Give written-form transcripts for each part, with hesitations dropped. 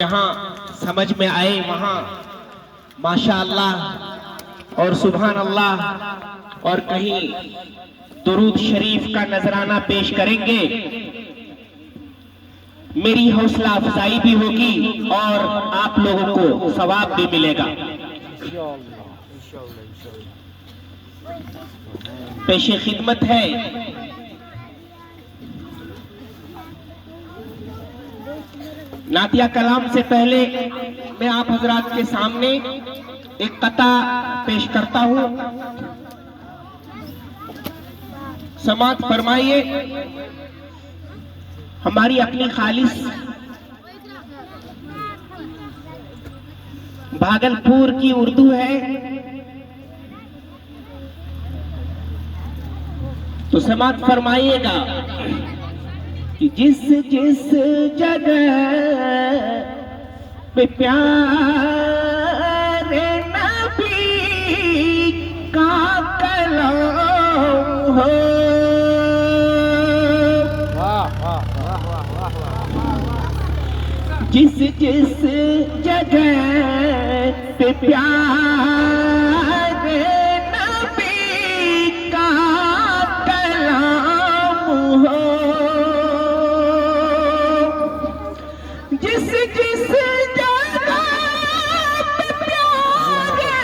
जहाँ समझ में आए वहाँ माशाअल्लाह और सुभान अल्लाह और कहीं दुरूद शरीफ का नजराना पेश करेंगे। मेरी हौसला अफजाई भी होगी और आप लोगों को सवाब भी मिलेगा। पेशे खिदमत है नातिया कलाम से पहले मैं आप हजरात के सामने एक कता पेश करता हूं। समाअत फरमाइए। हमारी अपनी खालिस भागलपुर की उर्दू है, तो समाअत फरमाइएगा कि जिस जिस जगह पे प्यारे नबी का कलाम हो, जिस जिस जगह पे प्यारे नबी का कलाम हो, जिस जिस जगह पे प्यारे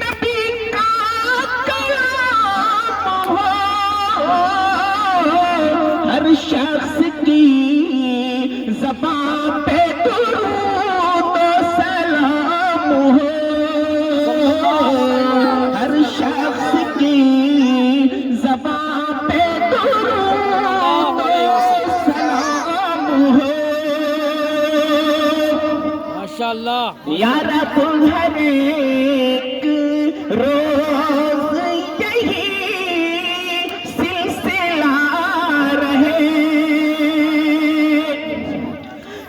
नबी का कलाम हो, हर शख्स की ज़बान पे दुरूद सलाम हो, हर शख्स की ज़बान पे दुरूद सलाम हो। माशाअल्लाह यार तुम हर एक रोज यही सिलसिला रहे,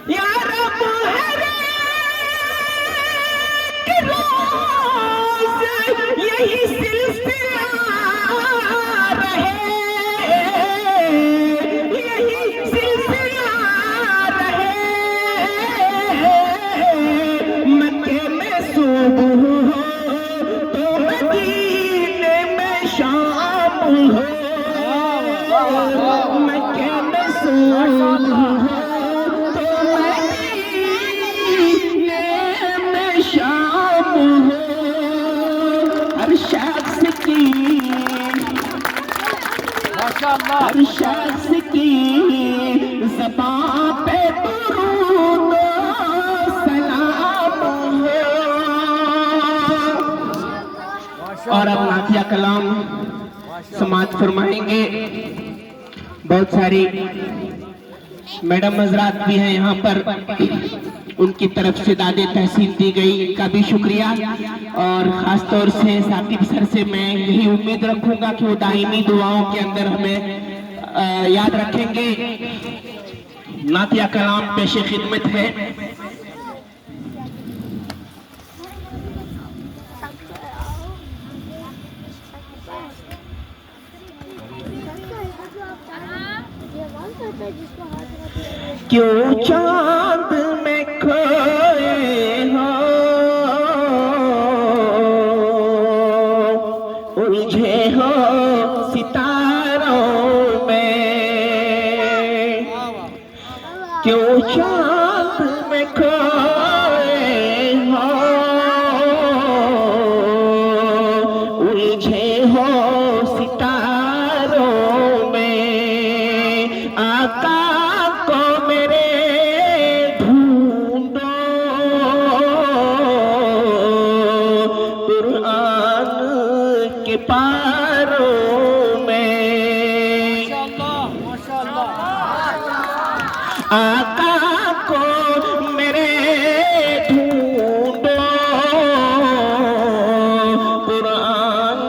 यार तुम हर एक रोज यही सिलसिला रहे, यही सिलसिला रहे। मक्के में सुबह हो तो मदीने में शाम हो, मक्के में सुबह हो तो मदीने में शाम हो, हर शख्स की माशाअल्लाह हर शख्स की ज़बान पे दुरूद सलाम हो। और अब नातिया कलाम समाअत फरमाएंगे। बहुत सारी मैडम हजरात भी हैं यहाँ पर, उनकी तरफ से दादे तहसीन दी गई, इनका भी शुक्रिया। और खास तौर से साकिब सर से मैं यही उम्मीद रखूंगा कि वो दायमी दुआओं के अंदर हमें याद रखेंगे। नातिया कलाम पेशे खिदमत है। क्यों चांद में खोए हो, उलझे हो सितारों में, क्यों चांद में खोए हो, उलझे हो सितारों में, आका को मेरे ढूंढो कुरान के पारों में, आका को मेरे ढूंढो कुरान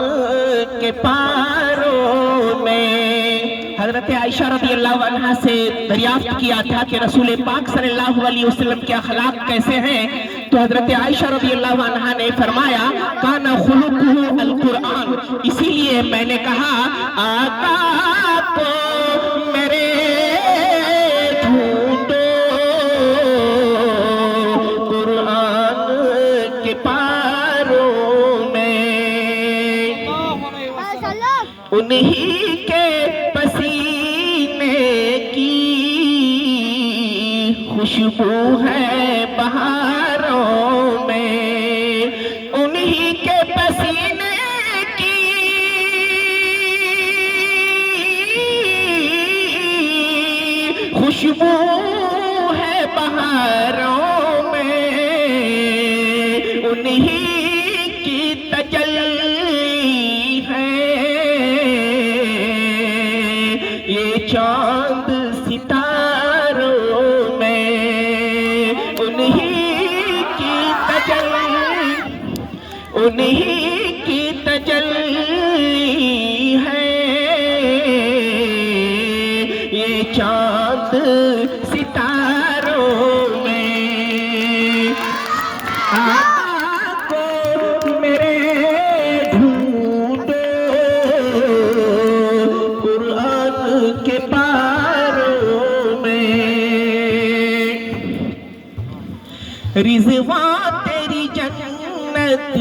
के पारों में। हजरत आयशा रज़ी अल्लाह अन्हा से दरियाफ्त किया था कि रसूल पाक सल्लल्लाहु अलैहि वसल्लम के अखलाक कैसे हैं, तो हजरत आयशा रज़ी अल्लाह अन्हा ने फरमाया काना खुलुकुहु अल कुरान। इसीलिए मैंने कहा आका को मेरे ढूंढो उन्हीं के पसीने की खुशबू है बहारों में, उन्हीं के पसीने की खुशबू है बहारों में, उन्हीं की तजल्ली है ये चांद सितारों में, उन्हीं की तजल्ली, उन्हीं की तजल्ली है ये चांद सितारों में। आपको मेरे ढूंढो कुरान के पारों में, रिज़वां तेरी जन्नत